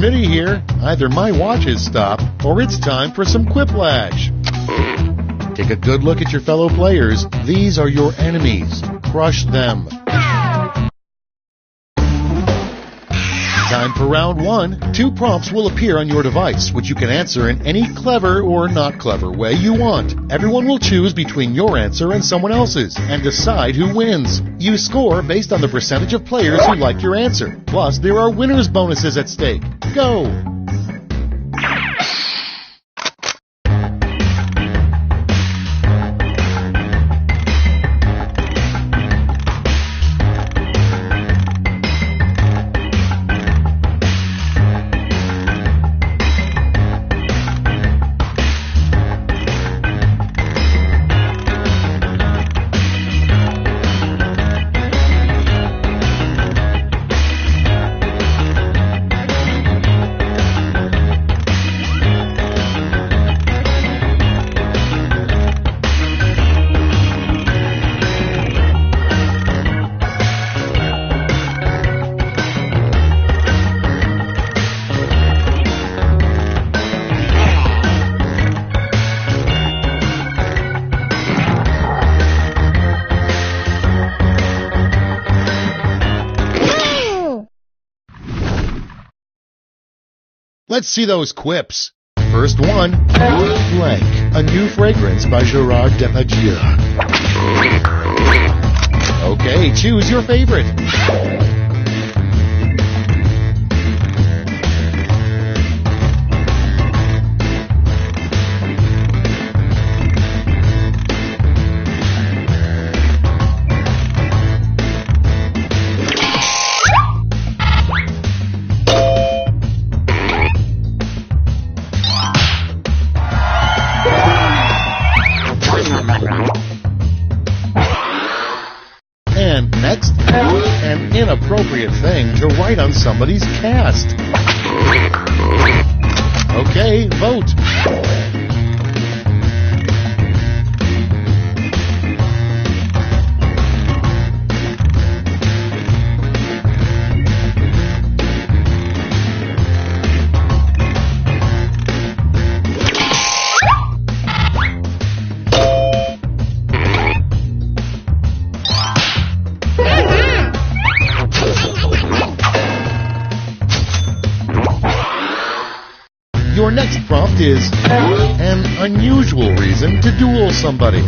Smitty here. Either my watch has stopped, or it's time for some quiplash. Take a good look at your fellow players. These are your enemies. Crush them. Time for round one. 2 prompts will appear on your device, which you can answer in any clever or not clever way you want. Everyone will choose between your answer and someone else's, and decide who wins. You score based on the percentage of players who like your answer. Plus, there are winners' bonuses at stake. Go! Let's see those quips. First one, blank, a new fragrance by Gerard Depardieu. Okay, choose your favorite. And next, an inappropriate thing to write on somebody's cast. Okay, vote. Your next prompt is an unusual reason to duel somebody.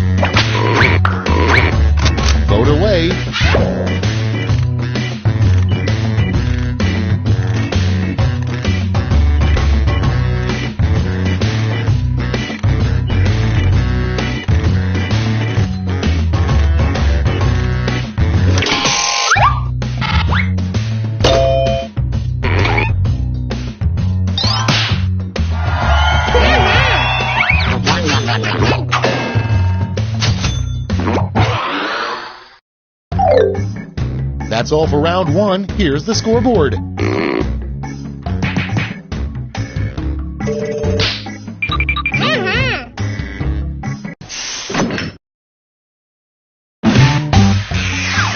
Vote away. That's all for round one. Here's the scoreboard.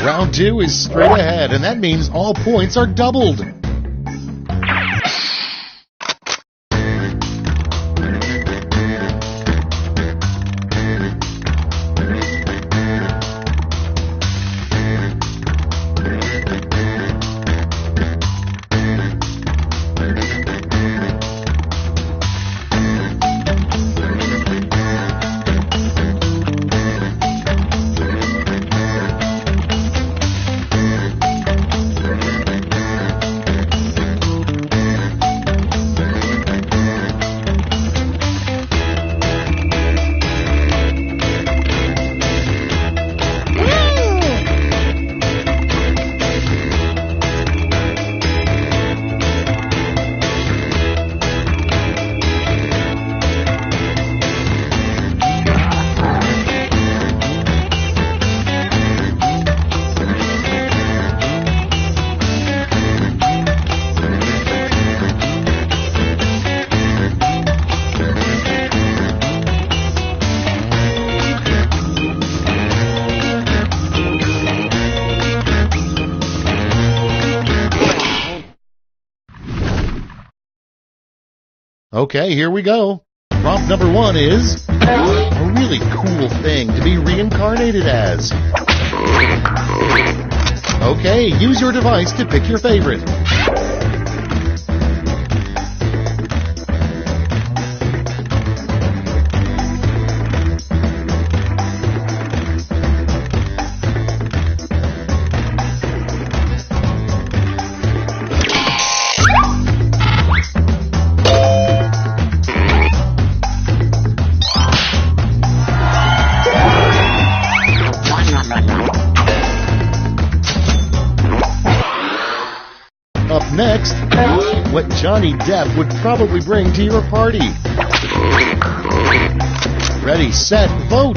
Round two is straight ahead, and that means all points are doubled. Okay, here we go. Prompt number 1 is a really cool thing to be reincarnated as. Okay, use your device to pick your favorite. Up next, what Johnny Depp would probably bring to your party. Ready, set, vote!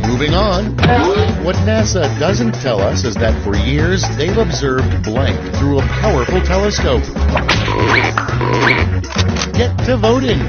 Moving on, what NASA doesn't tell us is that for years they've observed blank through a powerful telescope. Get to voting!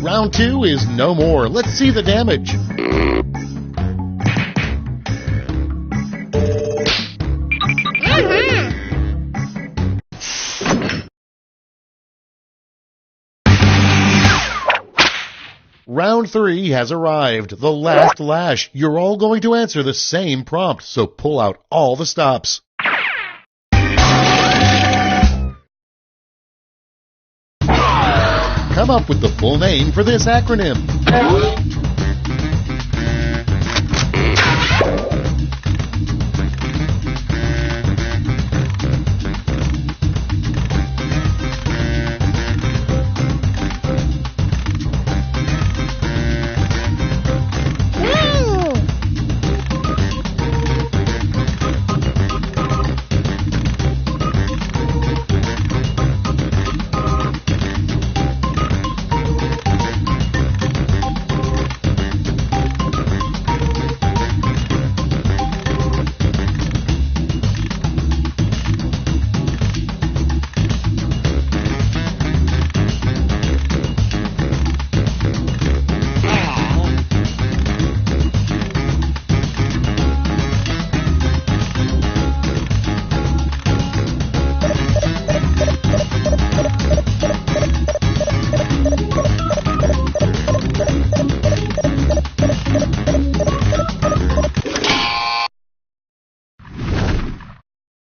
Round 2 is no more. Let's see the damage. Round 3 has arrived. The last lash. You're all going to answer the same prompt, so pull out all the stops. Come up with the full name for this acronym.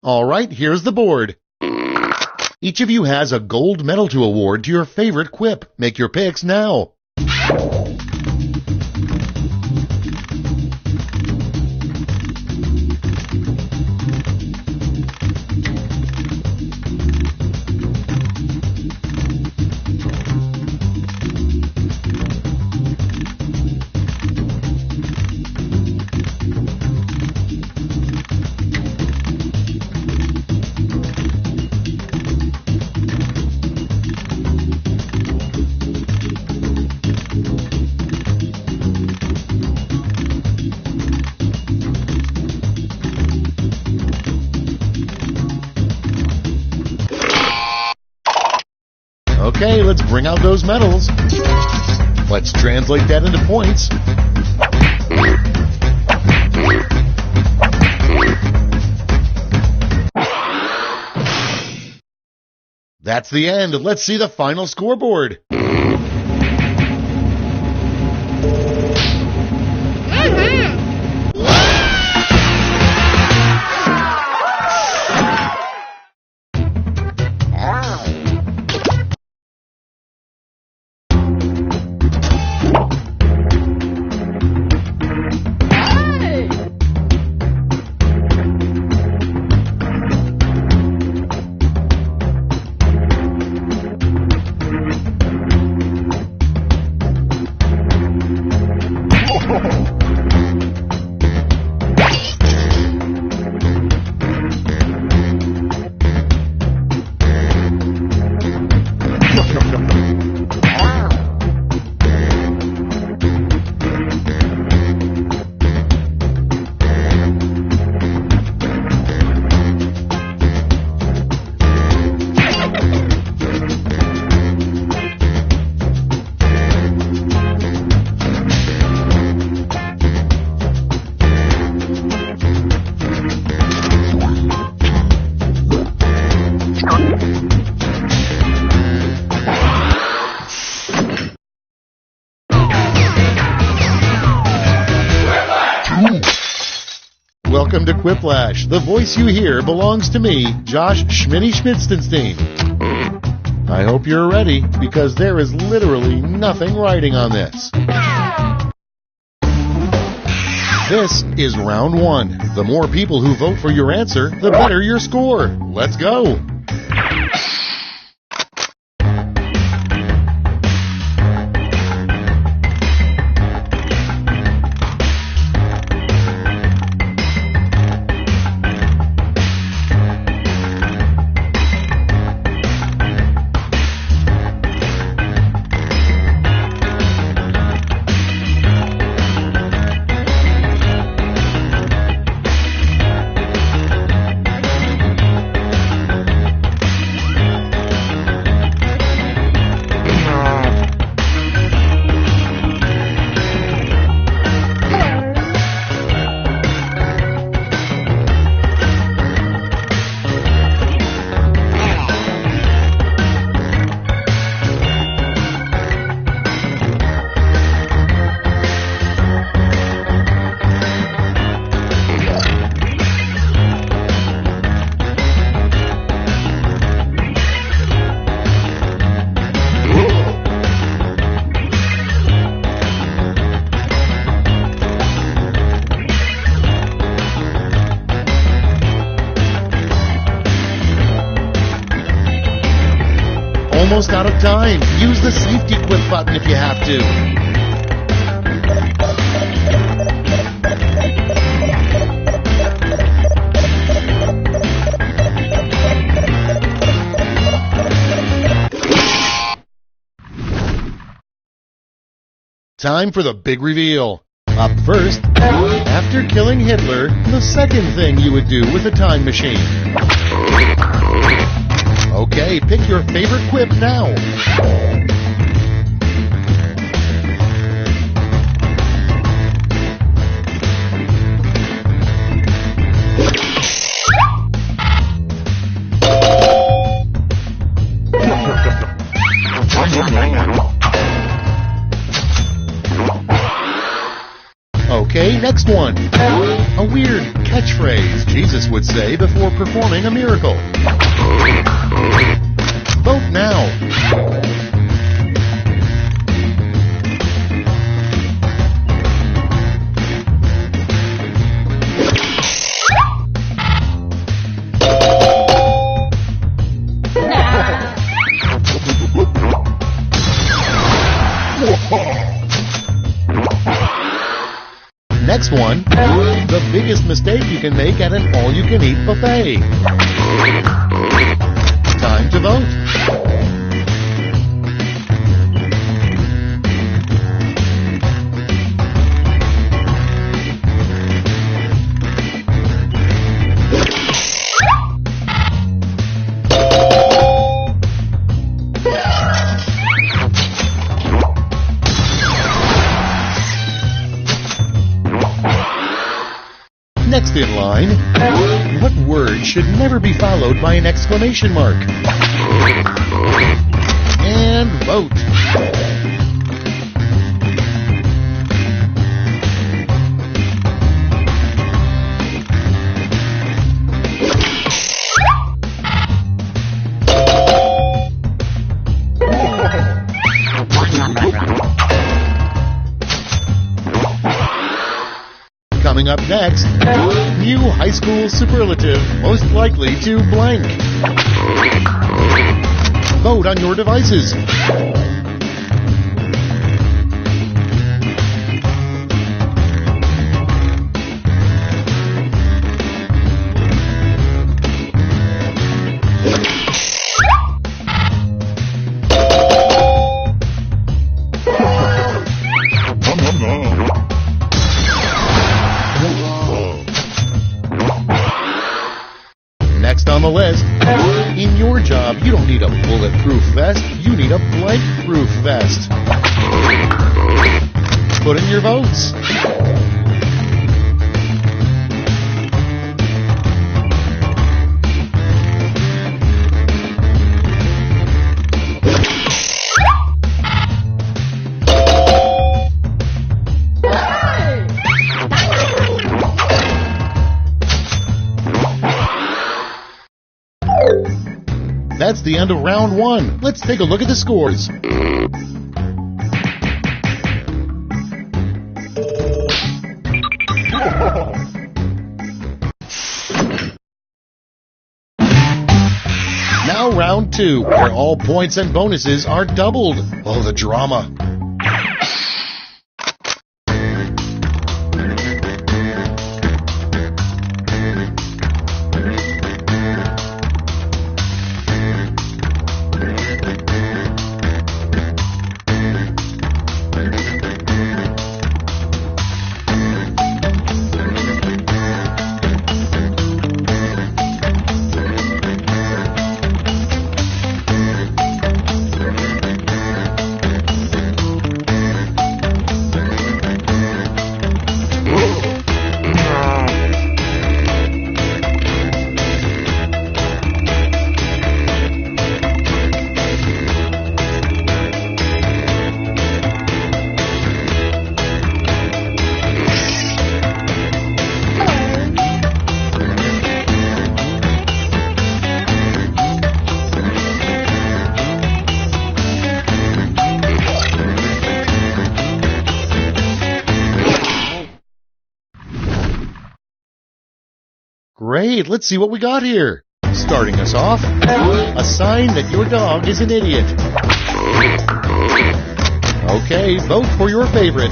All right, here's the board. Each of you has a gold medal to award to your favorite quip. Make your picks now. Okay, let's bring out those medals. Let's translate that into points. That's the end. Let's see the final scoreboard. Welcome to Quiplash. The voice you hear belongs to me, Josh Schmitty Schmitzenstein. I hope you're ready, because there is literally nothing writing on this. This is round one. The more people who vote for your answer, the better your score. Let's go. Almost out of time. Use the safety quit button if you have to. Time for the big reveal. Up first, after killing Hitler, the second thing you would do with a time machine. Okay, pick your favorite quip now. Okay, next one. A weird catchphrase Jesus would say before performing a miracle. Vote now. Next one, the biggest mistake you can make at an all-you-can-eat buffet. Time to vote. Next in line, what word should never be followed by an exclamation mark? And vote. Coming up next, new high school superlative most likely to blank. Vote on your devices. Next on the list, in your job, you don't need a bulletproof vest, you need a blank-proof vest. Put in your votes. That's the end of round one. Let's take a look at the scores. Now round two, where all points and bonuses are doubled. Oh, the drama. Great, let's see what we got here. Starting us off, a sign that your dog is an idiot. Okay, vote for your favorite.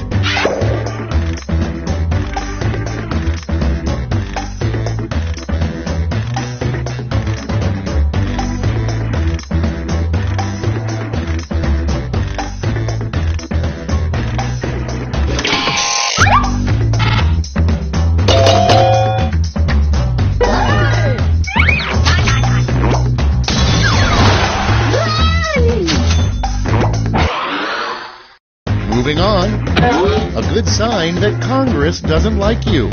Moving on, a good sign that Congress doesn't like you.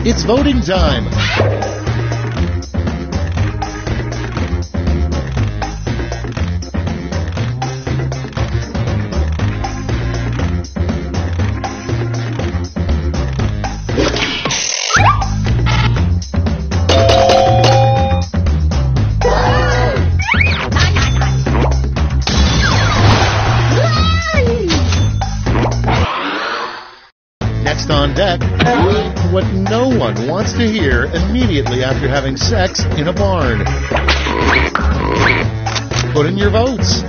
It's voting time. Next on deck, what no one wants to hear immediately after having sex in a barn. Put in your votes.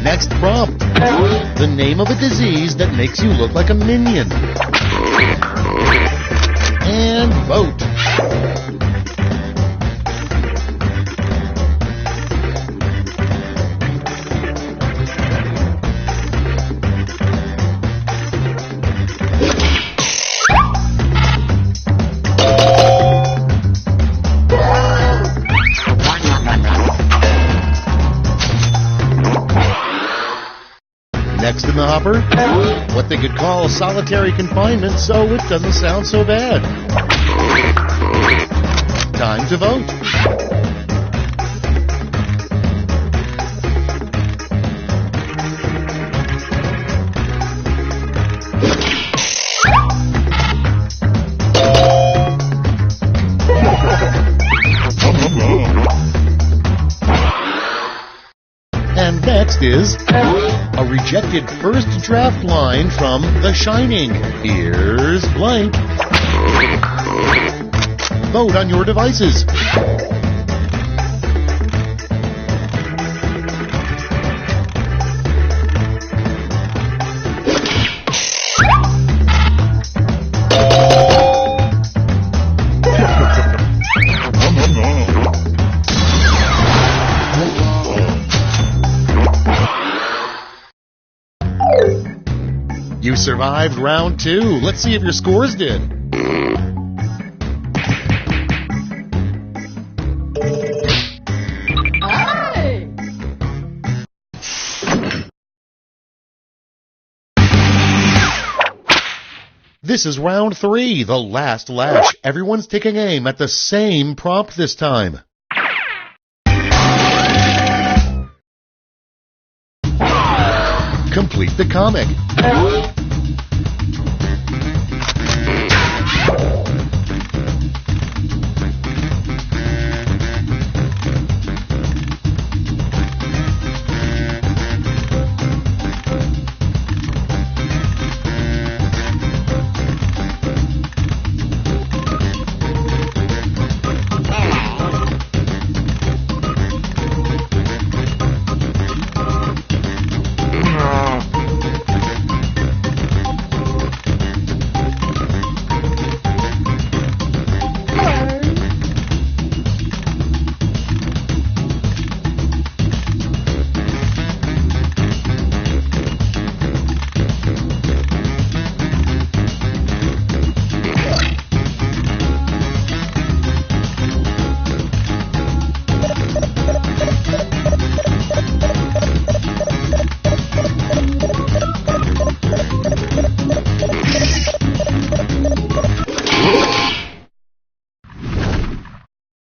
Next prompt, the name of a disease that makes you look like a minion. And vote. Next in the hopper, what they could call solitary confinement, so it doesn't sound so bad. Time to vote. And next is a rejected first draft line from The Shining. Here's blank. Vote on your devices. You survived round two. Let's see if your scores did. This is round 3, the last lash. Everyone's taking aim at the same prompt this time. Complete the comic.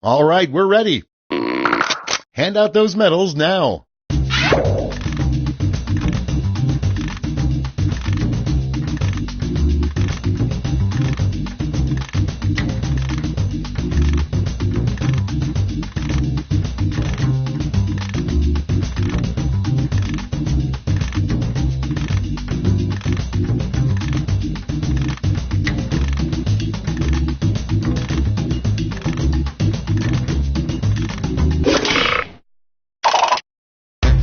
All right, we're ready. Hand out those medals now.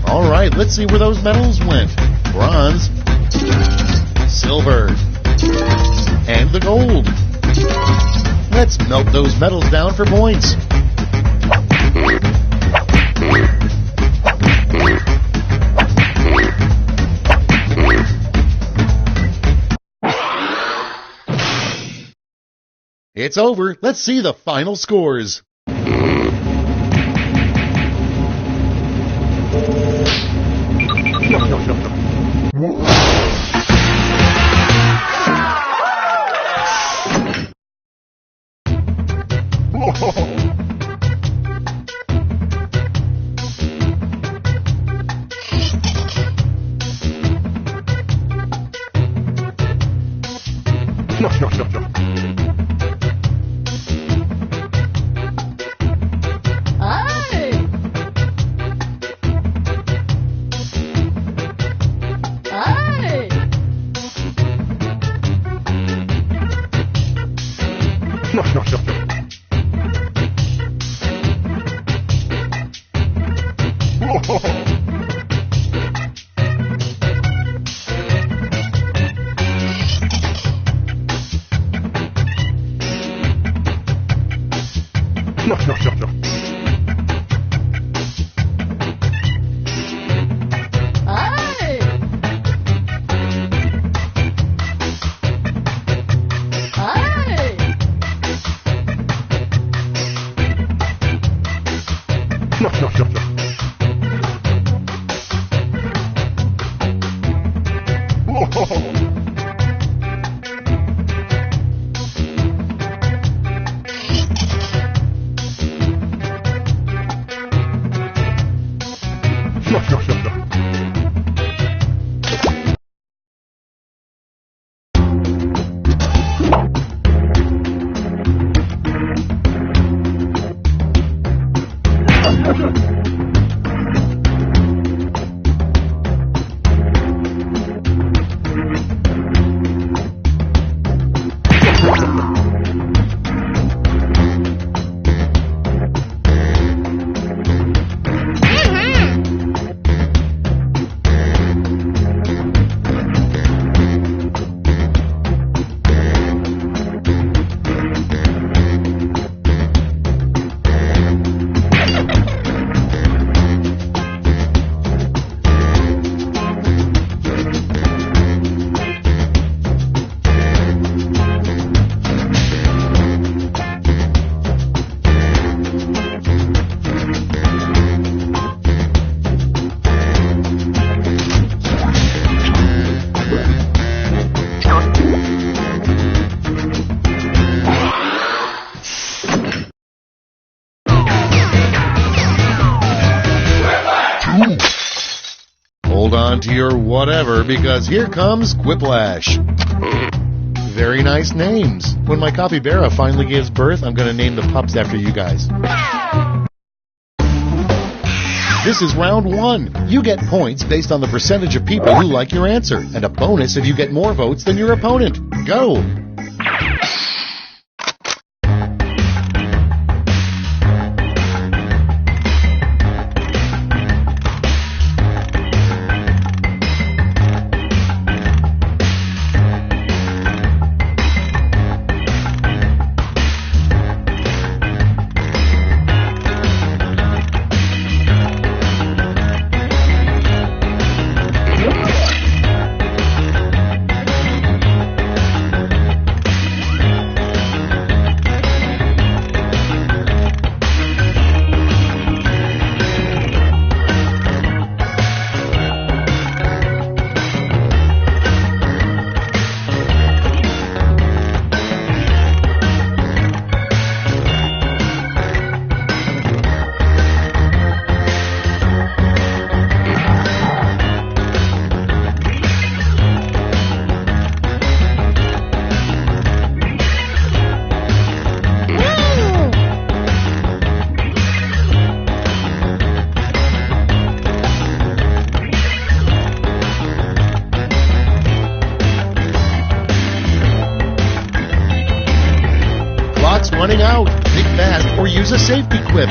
All right, let's see where those medals went. Bronze, silver, and the gold. Let's melt those medals down for points. It's over. Let's see the final scores. on to your whatever, because here comes Quiplash. Very nice names. When my capybara finally gives birth, I'm going to name the pups after you guys. This is round 1. You get points based on the percentage of people who like your answer, and a bonus if you get more votes than your opponent. Go! Running out. Think fast or use a safety quip.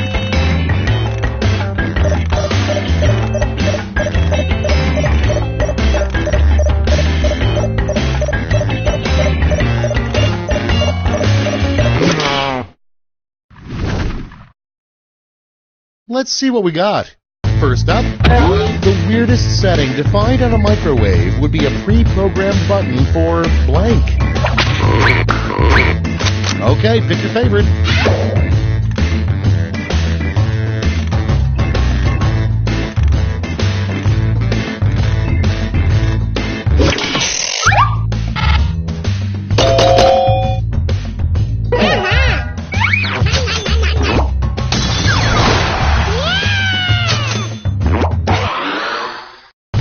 Let's see what we got. First up, the weirdest setting defined on a microwave would be a pre-programmed button for blank. Okay, pick your favorite.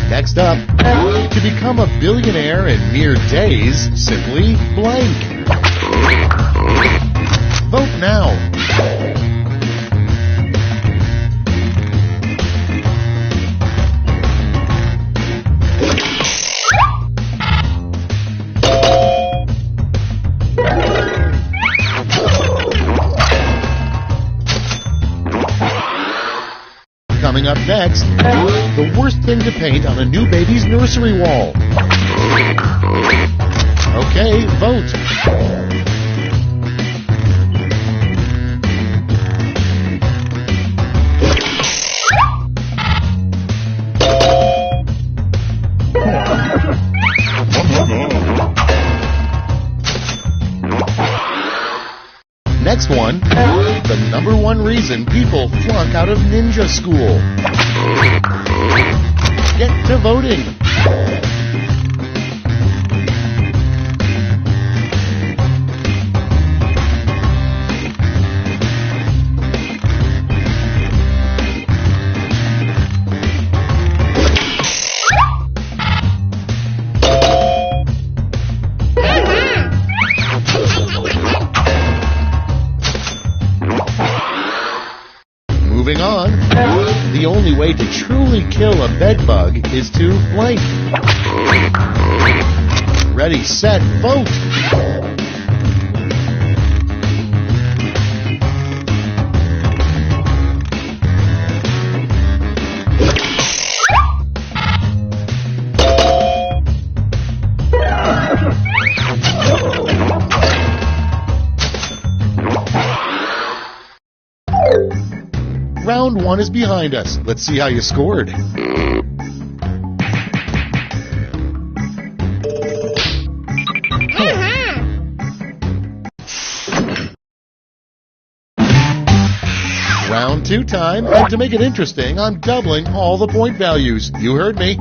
Next up, to become a billionaire in mere days, simply blank. Vote now. Coming up next, the worst thing to paint on a new baby's nursery wall. Okay, vote. Next one, the number one reason people flunk out of ninja school. Get to voting. Moving on, the only way to truly kill a bedbug is to blank. Ready, set, vote! Round one is behind us. Let's see how you scored. Round two time, and to make it interesting, I'm doubling all the point values. You heard me.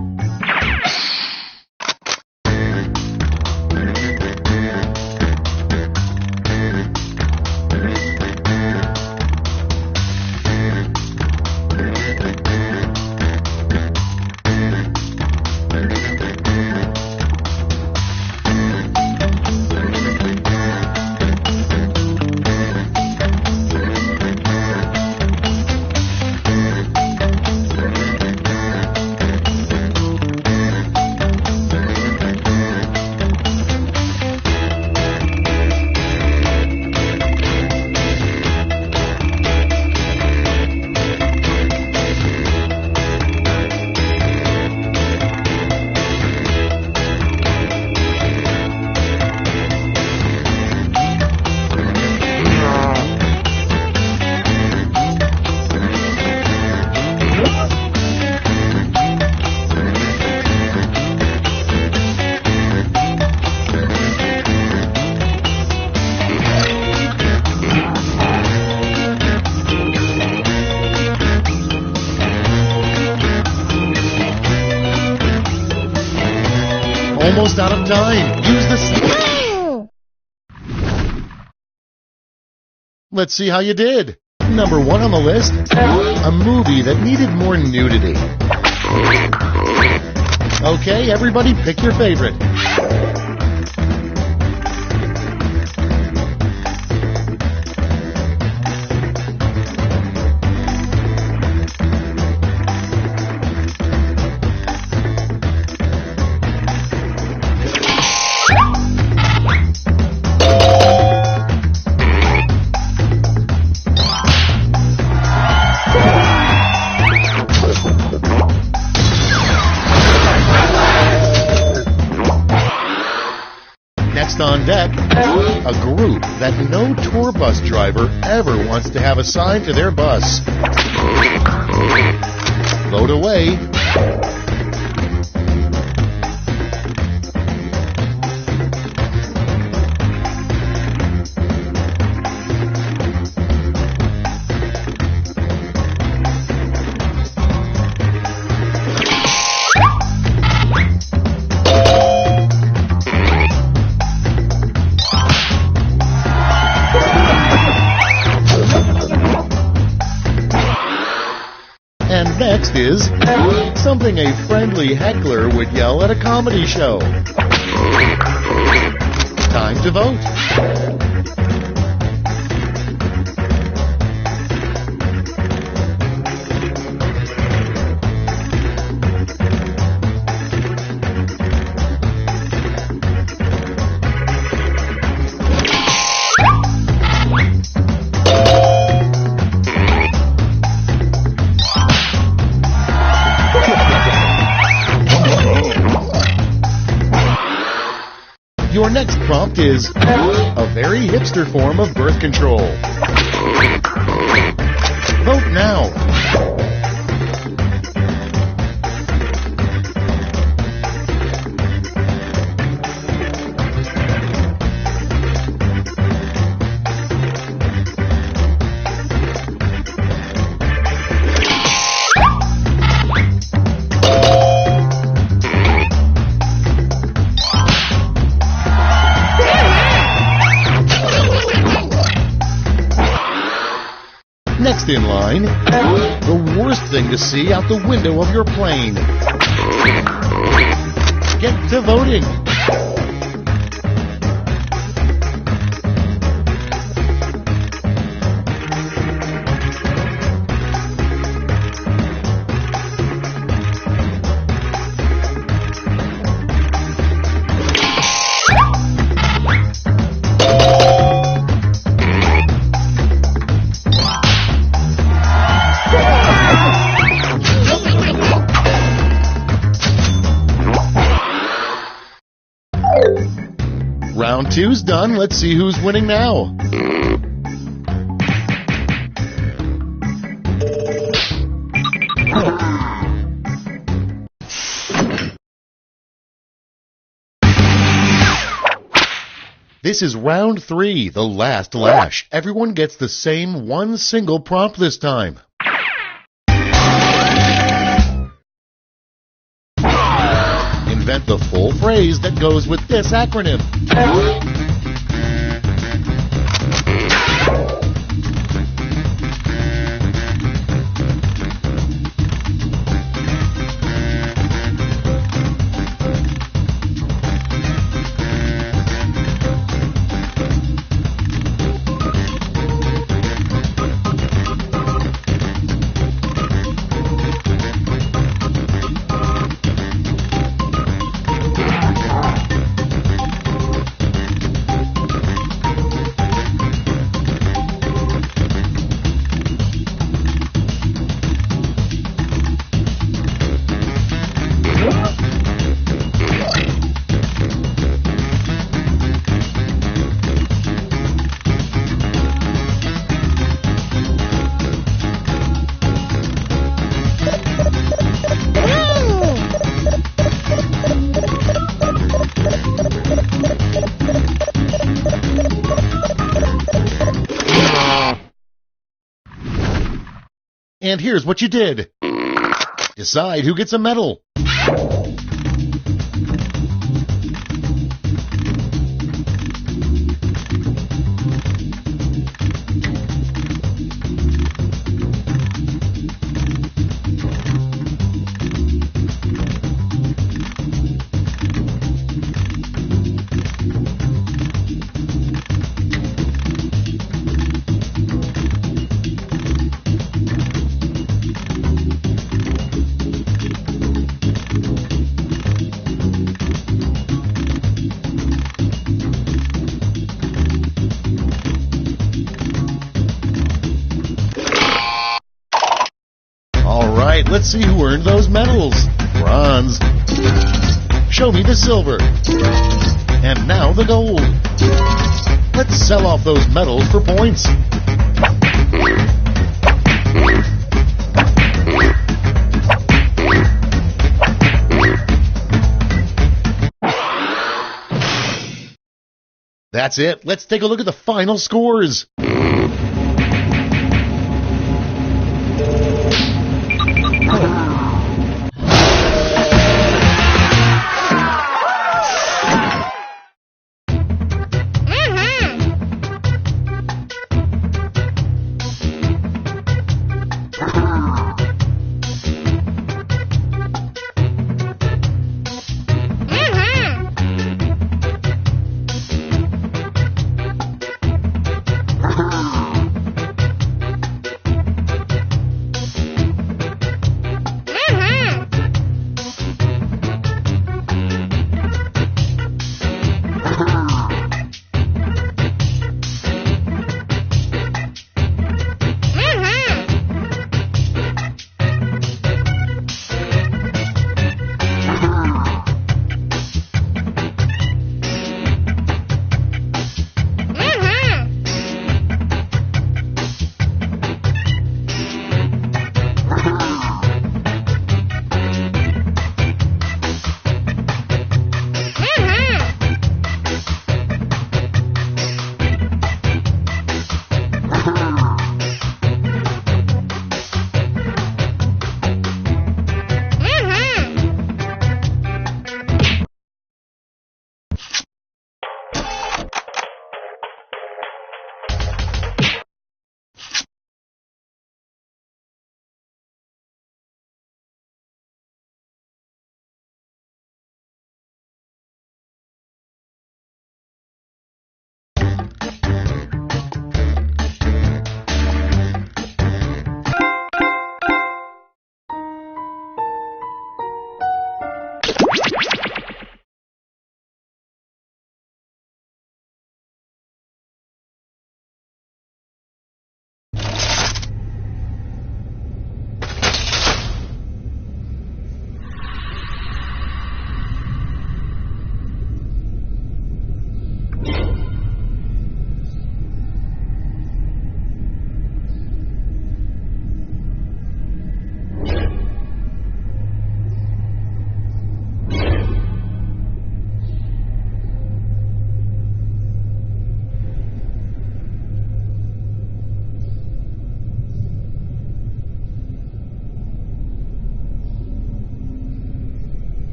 almost out of time. Use the... Let's see how you did. Number 1 on the list, a movie that needed more nudity. Okay, everybody pick your favorite. Next on deck, a group that no tour bus driver ever wants to have assigned to their bus. Vote away. And next is something a friendly heckler would yell at a comedy show. Time to vote. Your next prompt is a very hipster form of birth control. Vote now. Next in line, the worst thing to see out the window of your plane. Get to voting. Round 2's done. Let's see who's winning now. This is round 3, the last lash. Everyone gets the same one single prompt this time. Invent the full phrase that goes with this acronym. And here's what you did. Decide who gets a medal. Let's see who earned those medals. Bronze. Show me the silver. And now the gold. Let's sell off those medals for points. That's it. Let's take a look at the final scores.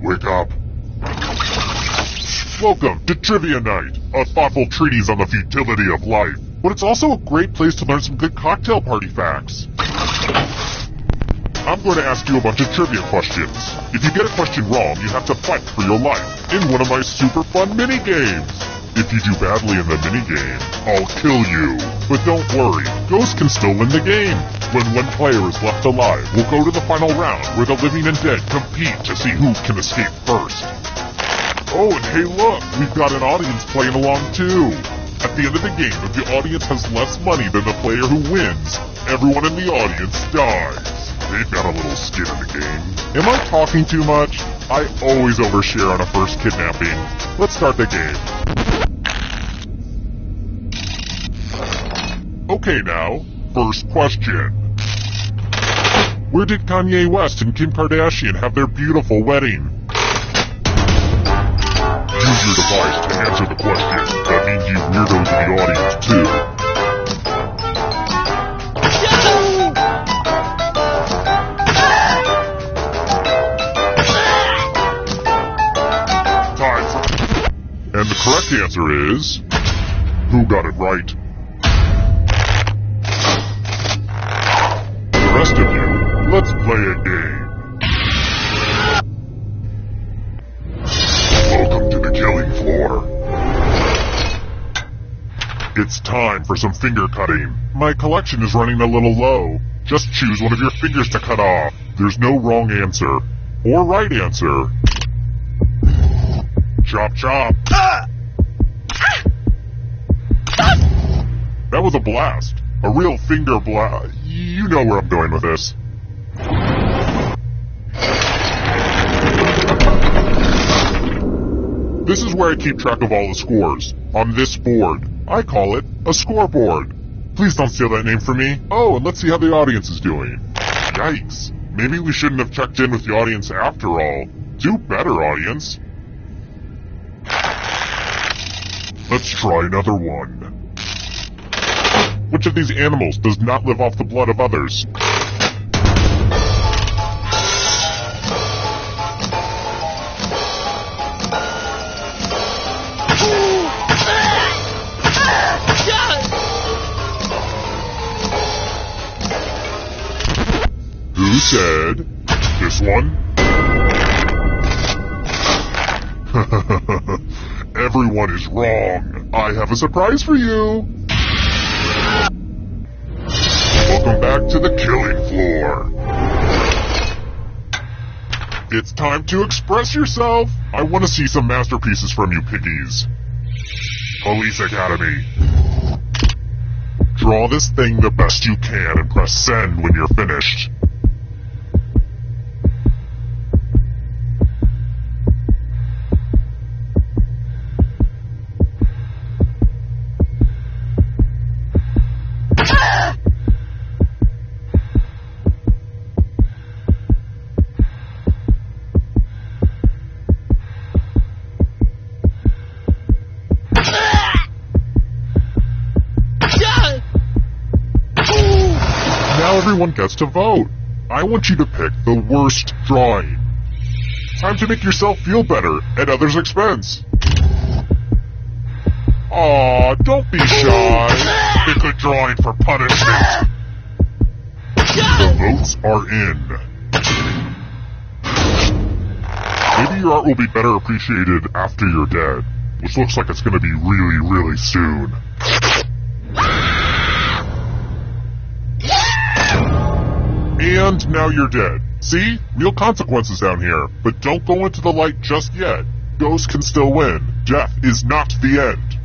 Wake up. Welcome to Trivia Night, a thoughtful treatise on the futility of life. But it's also a great place to learn some good cocktail party facts. I'm going to ask you a bunch of trivia questions. If you get a question wrong, you have to fight for your life in one of my super fun mini-games. If you do badly in the mini-game, I'll kill you. But don't worry, ghosts can still win the game. When one player is left alive, we'll go to the final round where the living and dead compete to see who can escape first. Oh, and hey look, we've got an audience playing along too. At the end of the game, if the audience has less money than the player who wins, everyone in the audience dies. They've got a little skin in the game. Am I talking too much? I always overshare on a first kidnapping. Let's start the game. Okay now, first question. Where did Kanye West and Kim Kardashian have their beautiful wedding? use your device to answer the question. That means you weirdos in the audience, too. Time. And the correct answer is... Who got it right? The rest of you, let's play a game. Welcome to the killing floor. It's time for some finger cutting. My collection is running a little low. Just choose one of your fingers to cut off. There's no wrong answer. Or right answer. Chop chop. That was a blast. A real finger blast. You know where I'm going with this. This is where I keep track of all the scores. On this board. I call it a scoreboard. Please don't steal that name from me. Oh, and let's see how the audience is doing. Yikes. Maybe we shouldn't have checked in with the audience after all. Do better, audience. Let's try another one. Which of these animals does not live off the blood of others? Who said this one? Everyone is wrong. I have a surprise for you. Welcome back to the killing floor. It's time to express yourself. I want to see some masterpieces from you piggies. Police Academy. Draw this thing the best you can and press send when you're finished. Everyone gets to vote. I want you to pick the worst drawing. Time to make yourself feel better at others' expense. Aw, don't be shy. Pick a drawing for punishment. The votes are in. Maybe your art will be better appreciated after you're dead, which looks like it's going to be really, really soon. And now you're dead. See? Real consequences down here. But don't go into the light just yet. Ghosts can still win. Death is not the end.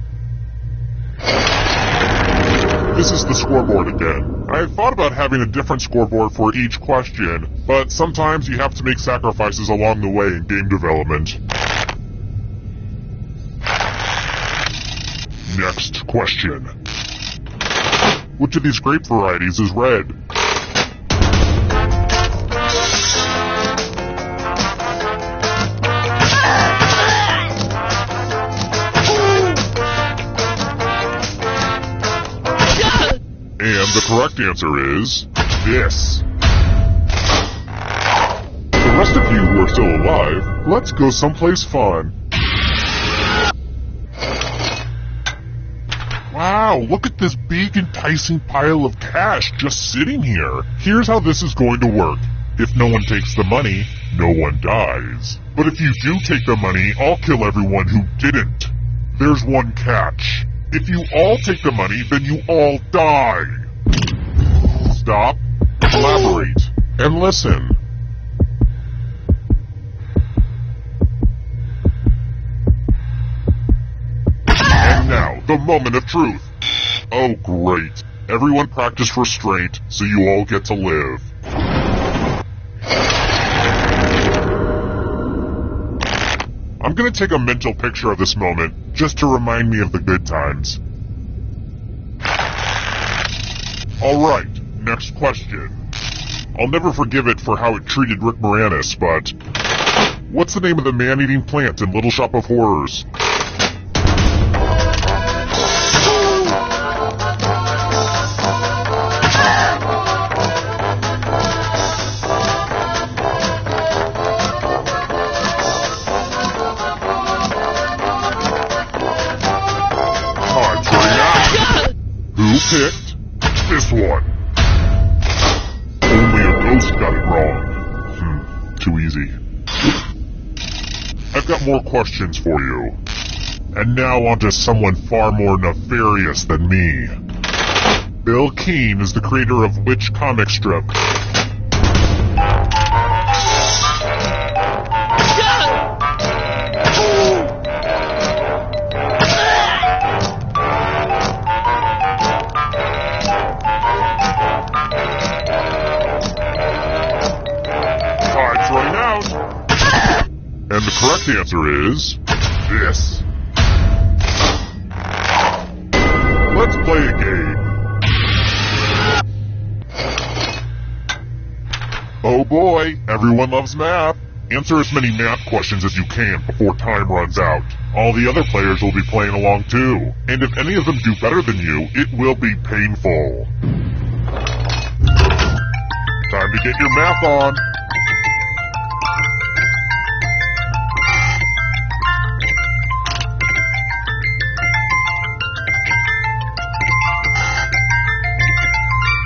This is the scoreboard again. I had thought about having a different scoreboard for each question, but sometimes you have to make sacrifices along the way in game development. Next question. Which of these grape varieties is red? And the correct answer is this. The rest of you who are still alive, let's go someplace fun. Wow, look at this big enticing pile of cash just sitting here. Here's how this is going to work. If no one takes the money, no one dies. But if you do take the money, I'll kill everyone who didn't. There's one catch. If you all take the money, then you all die. Stop, elaborate, and listen. And now, the moment of truth. Oh, great. Everyone practice restraint, so you all get to live. I'm gonna take a mental picture of this moment, just to remind me of the good times. Alright, next question. I'll never forgive it for how it treated Rick Moranis, but... What's the name of the man-eating plant in Little Shop of Horrors? Time's running out. Who picked this one? Only a ghost got it wrong. Too easy. I've got more questions for you. And now on to someone far more nefarious than me. Bill Keane is the creator of which comic strip? Time's running out. And the correct answer is this. Let's play a game. Oh boy, everyone loves math. Answer as many math questions as you can before time runs out. All the other players will be playing along too. And if any of them do better than you, it will be painful. Time to get your math on.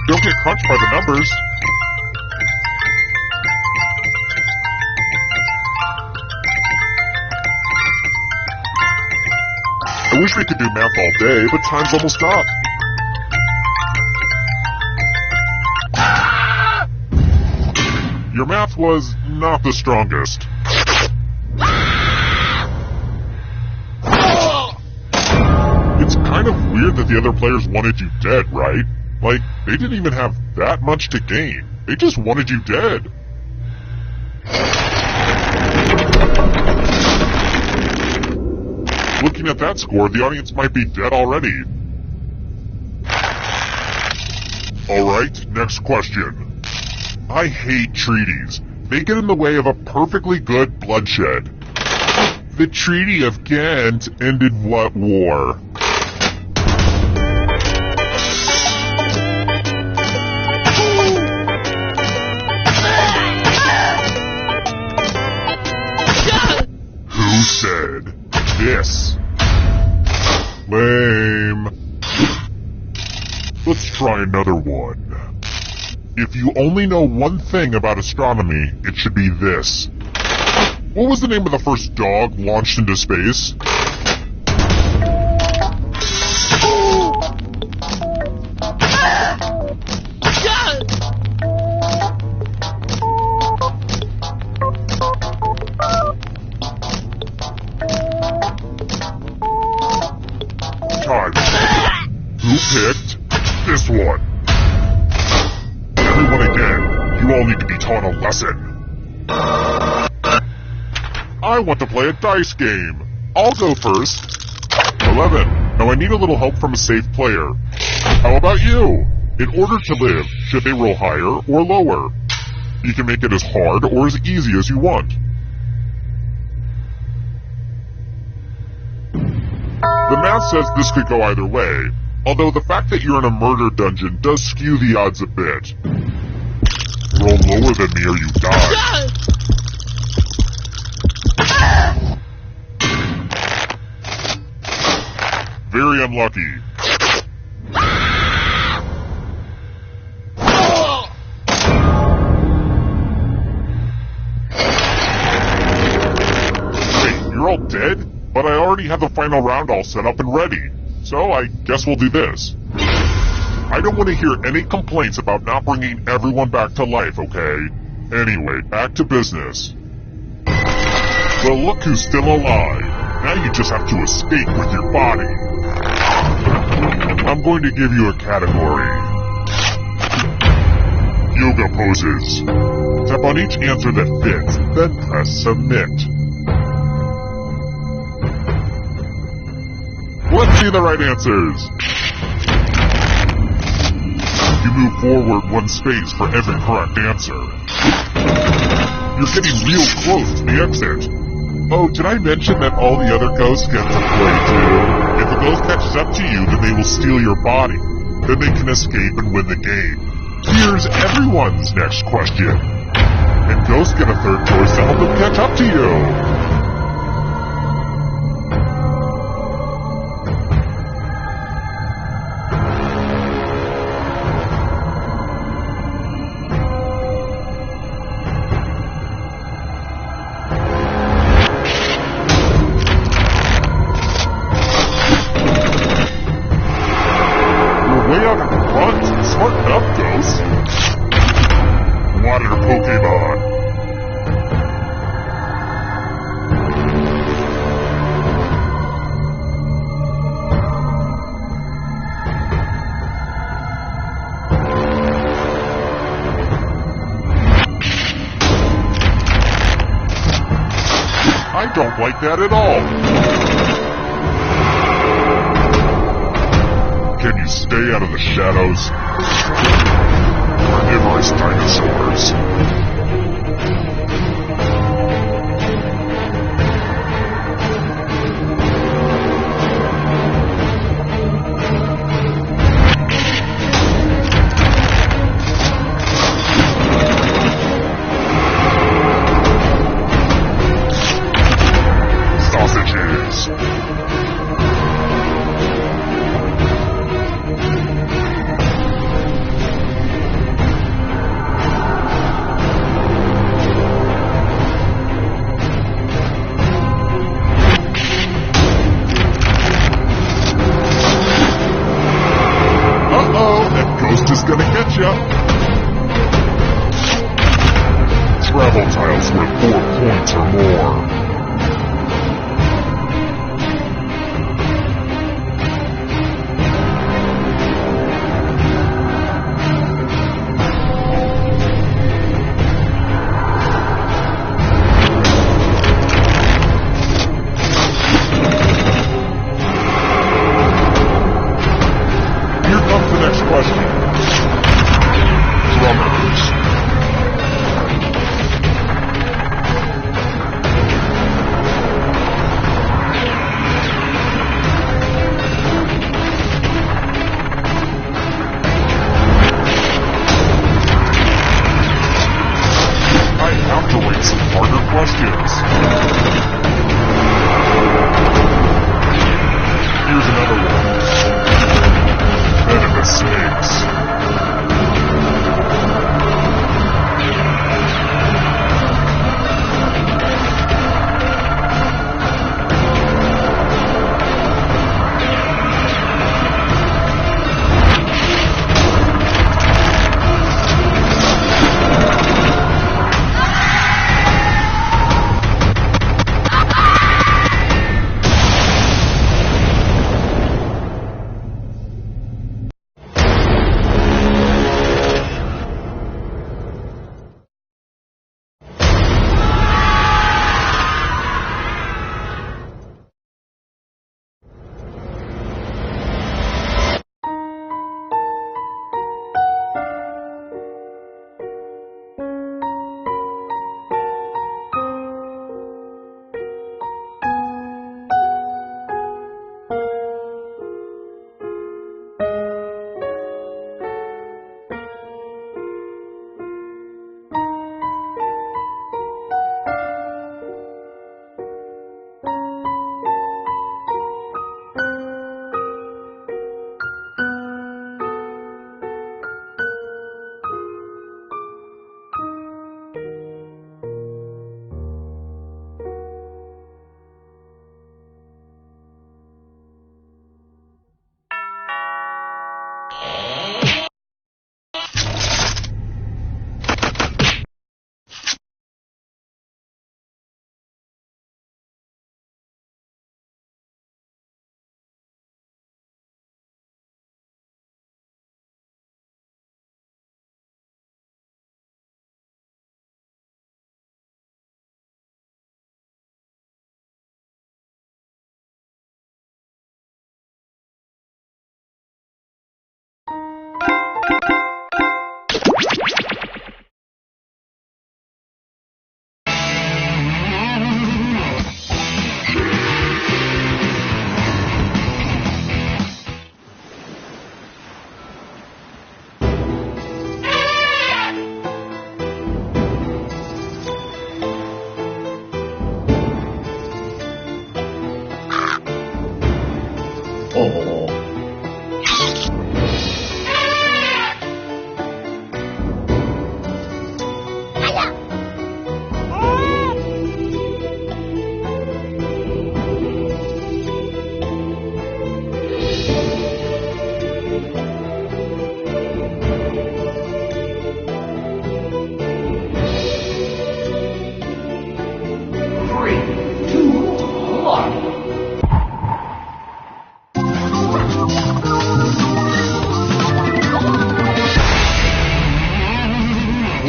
Don't get crunched by the numbers. I wish we could do math all day, but time's almost up. Your math was not the strongest. It's kind of weird that the other players wanted you dead, right? Like, they didn't even have that much to gain. They just wanted you dead. Looking at that score, the audience might be dead already. Alright, next question. I hate treaties. They get in the way of a perfectly good bloodshed. The Treaty of Ghent ended what war? Who said this? Lame. Let's try another one. If you only know one thing about astronomy, it should be this. What was the name of the first dog launched into space? Time. Who picked this one? Everyone again, you all need to be taught a lesson. I want to play a dice game. I'll go first. 11. Now I need a little help from a safe player. How about you? In order to live, should they roll higher or lower? You can make it as hard or as easy as you want. The math says this could go either way, although the fact that you're in a murder dungeon does skew the odds a bit. Roll lower than me or you die. Very unlucky. Wait, you're all dead? But I already have the final round all set up and ready. So I guess we'll do this. I don't want to hear any complaints about not bringing everyone back to life, okay? Anyway, back to business. Well, look who's still alive. Now you just have to escape with your body. I'm going to give you a category. Yoga poses. Tap on each answer that fits, then press submit. Let's see the right answers. You move forward one space for every correct answer. You're getting real close to the exit. Oh, did I mention that all the other ghosts get to play too? If a ghost catches up to you, then they will steal your body. Then they can escape and win the game. Here's everyone's next question. And ghosts get a third choice to help them catch up to you. Way out in front. Smarten up, ghosts. Water Pokemon. I don't like that at all. Can you stay out of the shadows? Carnivorous dinosaurs. Sausages. Is gonna get ya. Travel tiles worth 4 points or more. Here comes the next question. Drummers.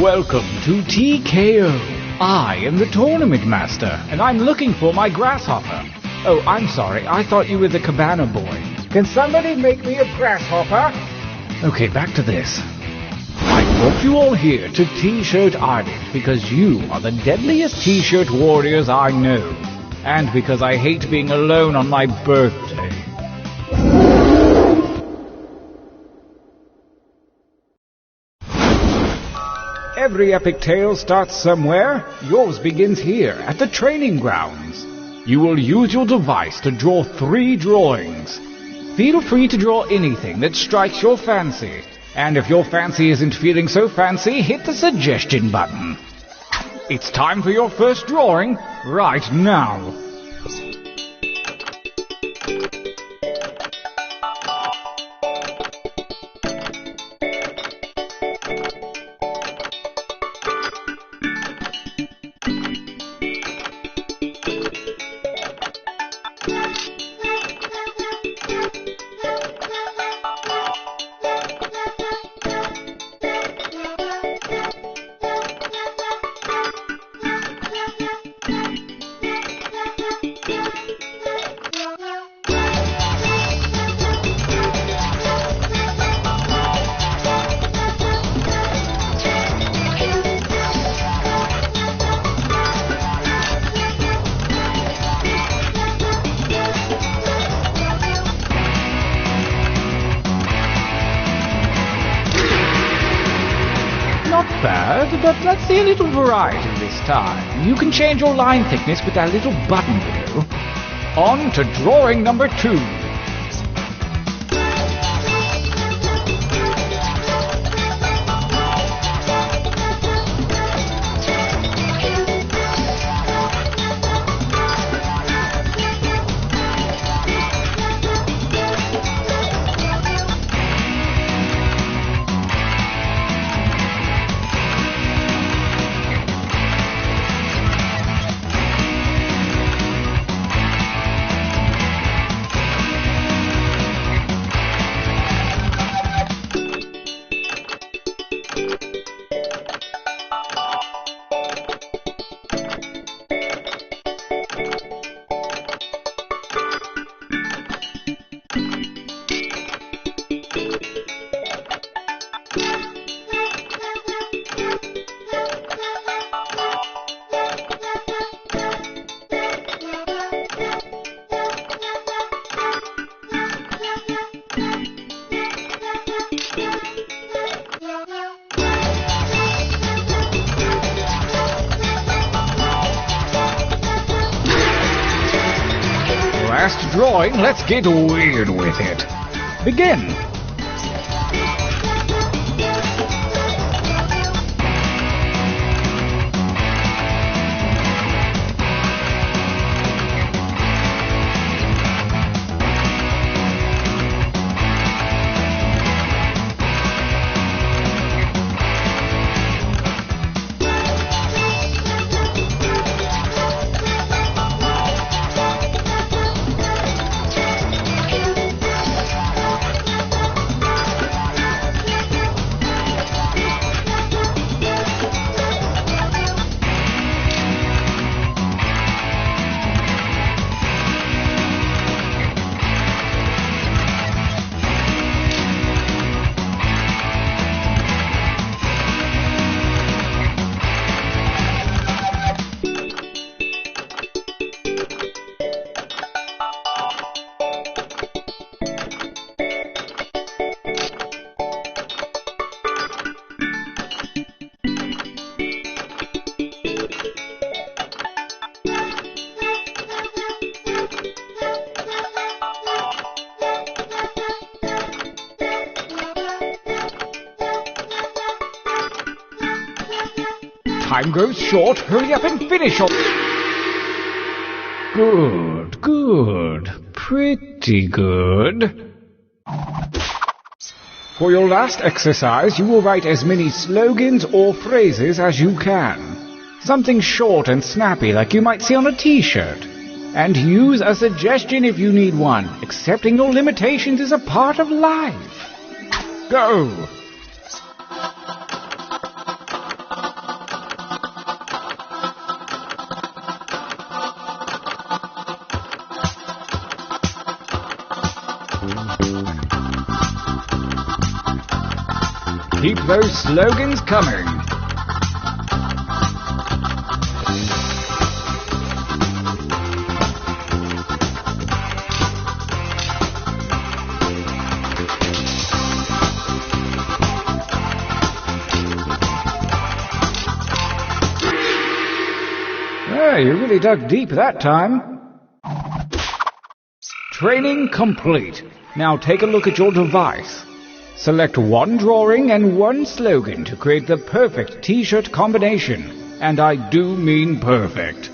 Welcome to TKO. I am the tournament master, and I'm looking for my grasshopper. Oh, I'm sorry. I thought you were the cabana boy. Can somebody make me a grasshopper? Okay, back to this. I brought you all here to T-Shirt Island because you are the deadliest T-shirt warriors I know. And because I hate being alone on my birthday. Every epic tale starts somewhere. Yours begins here, at the training grounds. You will use your device to draw 3 drawings. Feel free to draw anything that strikes your fancy. And if your fancy isn't feeling so fancy, hit the suggestion button. It's time for your first drawing, right now. Bad, but let's see a little variety this time. You can change your line thickness with that little button below. On to drawing number 2. Last drawing, let's get weird with it. Begin. Time grows short. Hurry up and finish off. Good, good. Pretty good. For your last exercise, you will write as many slogans or phrases as you can. Something short and snappy like you might see on a t-shirt. And use a suggestion if you need one. Accepting your limitations is a part of life. Go! those slogans coming. You really dug deep that time. Training complete. Now take a look at your device. Select one drawing and one slogan to create the perfect t-shirt combination. And I do mean perfect.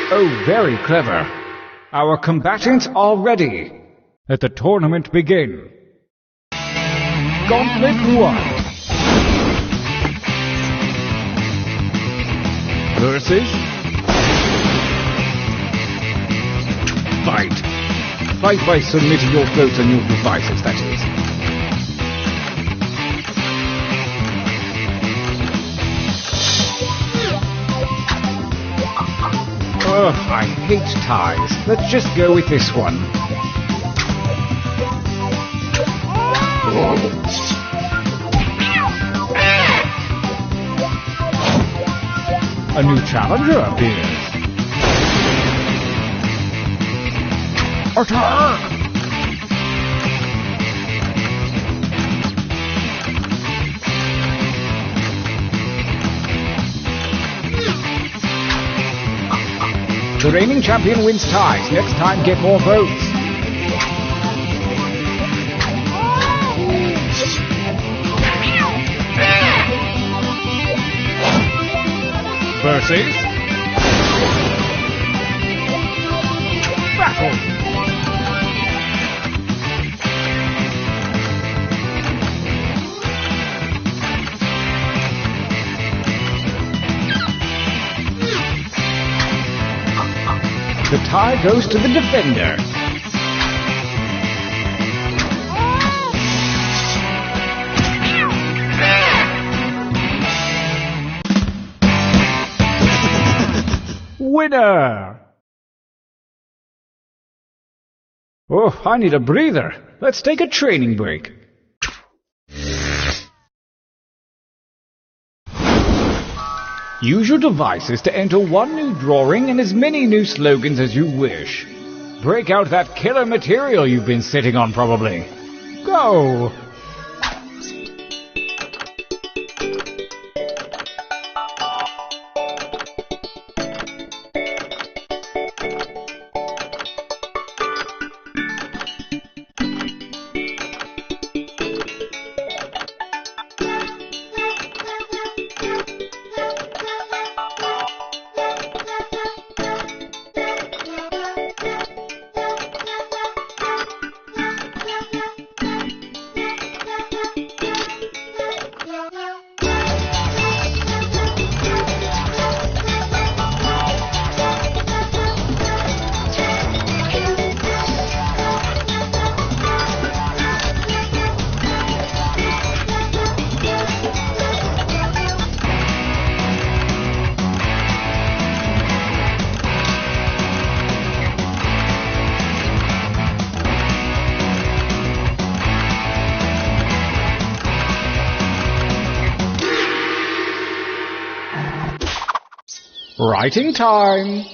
Oh, very clever. Our combatants are ready. Let the tournament begin. Gauntlet 1. Versus... Fight. Fight by submitting your votes on your devices, that is. Ugh, I hate ties. Let's just go with this one. A new challenger appears. Attack! The reigning champion wins ties. Next time, get more votes. Versus... Battle! The tie goes to the defender. Winner! Oh, I need a breather. Let's take a training break. Use your devices to enter one new drawing and as many new slogans as you wish. Break out that killer material you've been sitting on, probably. Go! Writing time!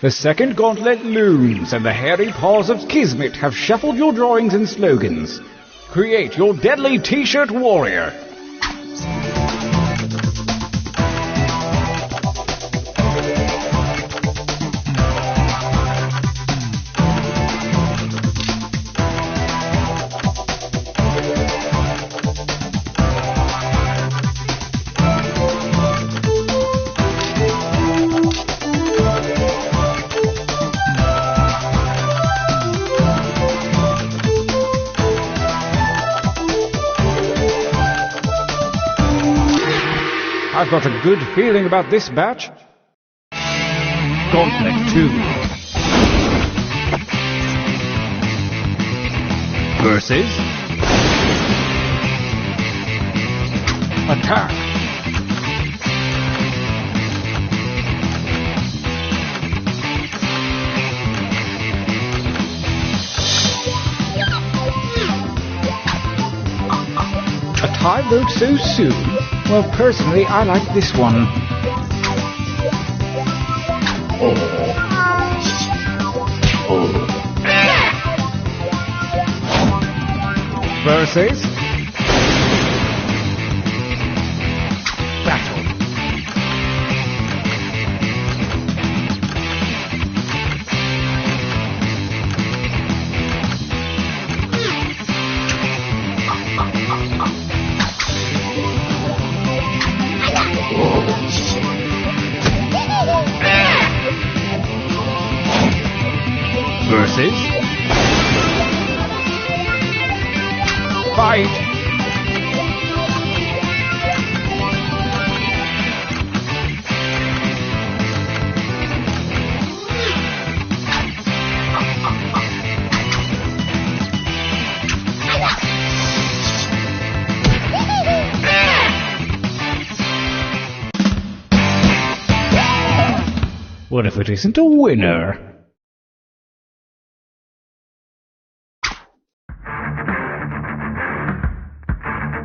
The second gauntlet looms, and the hairy paws of Kismet have shuffled your drawings and slogans. Create your deadly T-shirt warrior. I've got a good feeling about this batch. Gauntlet 2. Versus... Attack. A tie vote so soon? Well, personally, I like this one. Versus... Battle. Versus... Fight! What if it isn't a winner?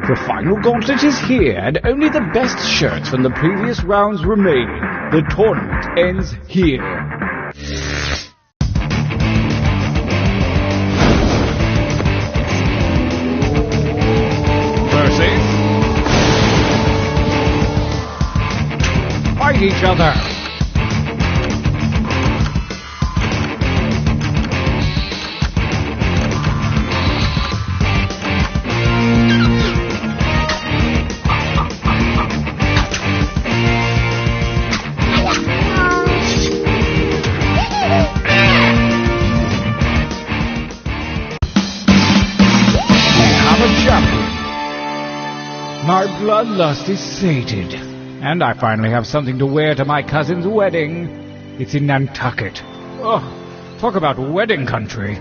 The final gauntlet is here, and only the best shirts from the previous rounds remain. The tournament ends here. Versus... Fight each other. My bloodlust is sated, and I finally have something to wear to my cousin's wedding. It's in Nantucket. Oh, talk about wedding country.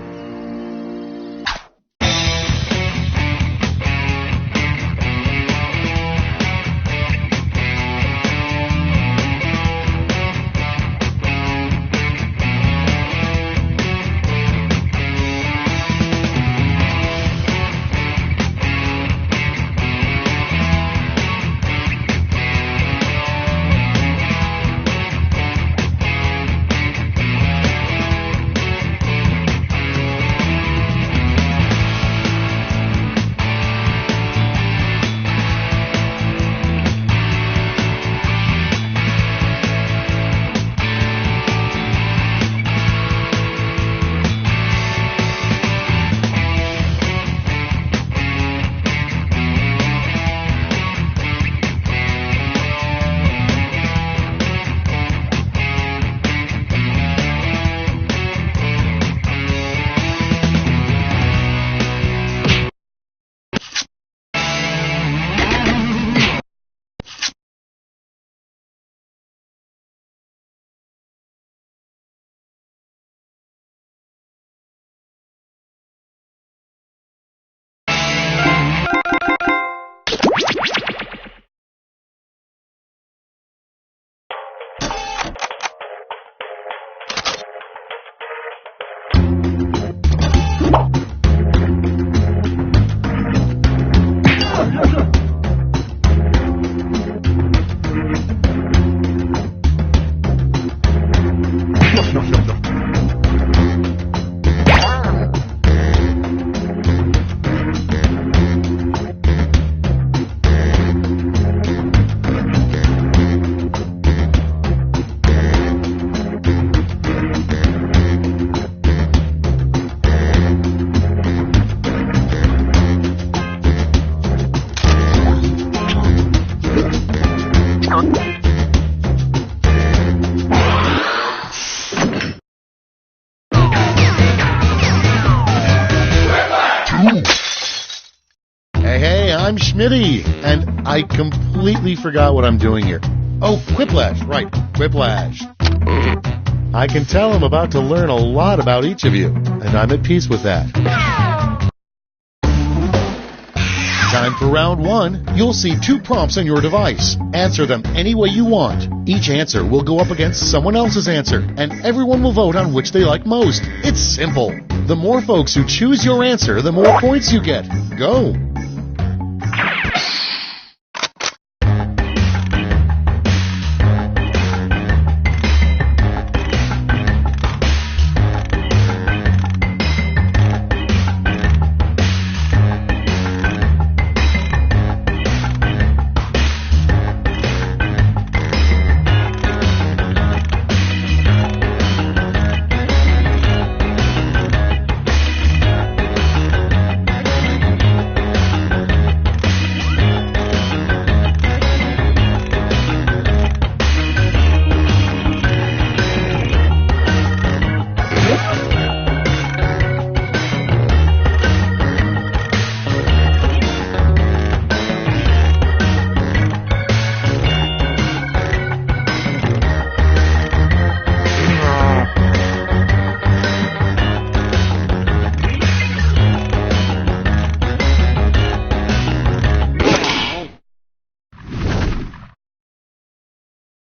I'm Schmitty, and I completely forgot what I'm doing here. Oh, Quiplash, right, Quiplash. I can tell I'm about to learn a lot about each of you, and I'm at peace with that. Time for round one. You'll see 2 prompts on your device. Answer them any way you want. Each answer will go up against someone else's answer, and everyone will vote on which they like most. It's simple. The more folks who choose your answer, the more points you get. Go!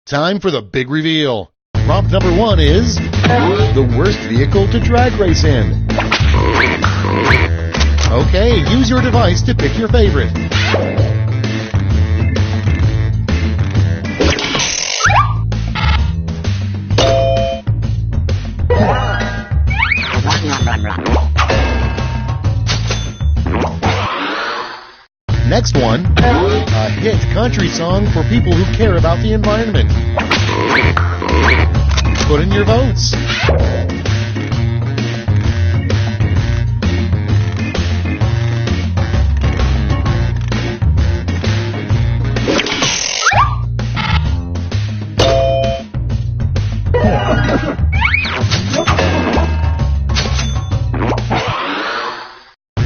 Time for the big reveal. Prompt number 1 is the worst vehicle to drag race in. Okay, use your device to pick your favorite. Next one, a hit country song for people who care about the environment. Put in your votes.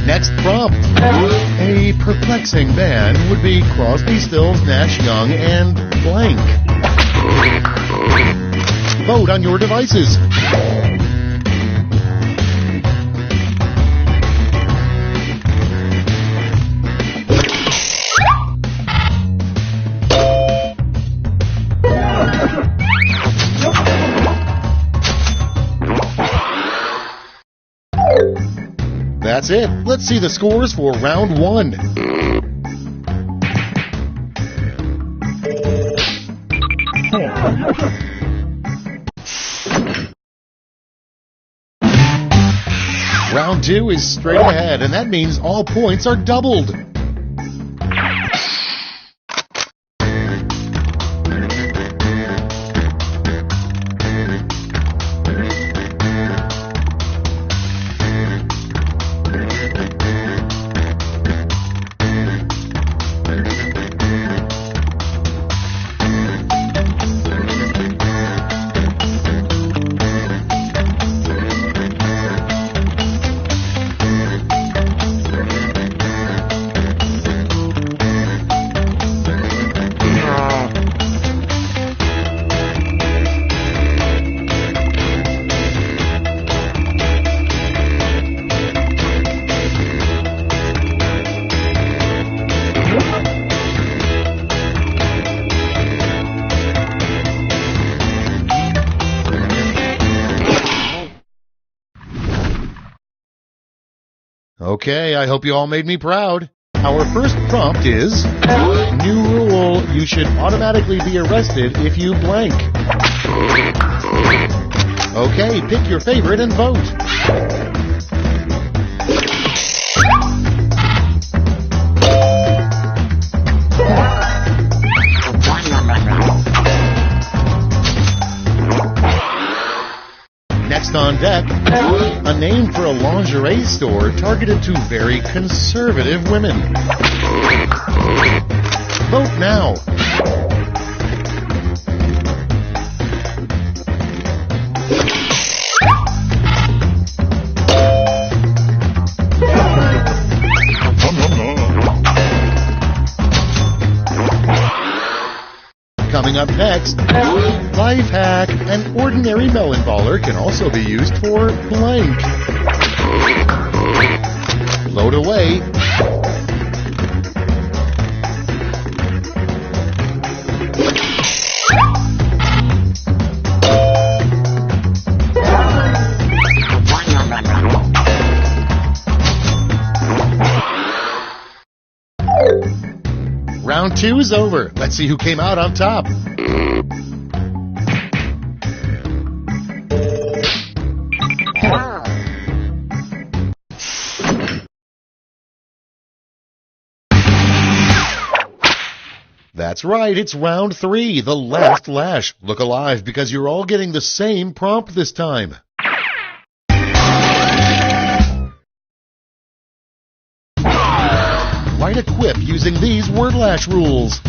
Next prompt. A perplexing band would be Crosby, Stills, Nash Young, and blank. Vote on your devices. That's it. Let's see the scores for round 1. Round 2 is straight ahead, and that means all points are doubled. Okay, I hope you all made me proud. Our first prompt is, new rule, you should automatically be arrested if you blank. Okay, pick your favorite and vote. Next on deck, a name for a lingerie store targeted to very conservative women. Vote now. Coming up next, life hack. An ordinary melon baller can also be used for blank. Load away. Round 2 is over. Let's see who came out on top. That's right, it's round 3, the last lash. Look alive because you're all getting the same prompt this time. Write a quip using these word lash rules.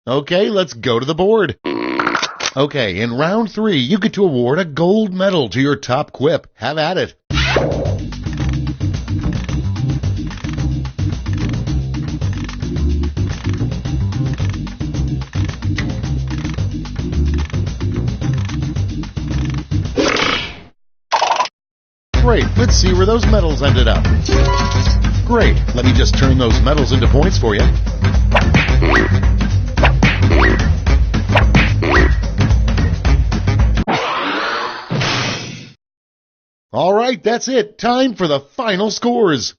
Okay, let's go to the board. Okay, in round 3, you get to award a gold medal to your top quip. Have at it. Great, let's see where those medals ended up. Great, let me just turn those medals into points for you. All right, that's it. Time for the final scores.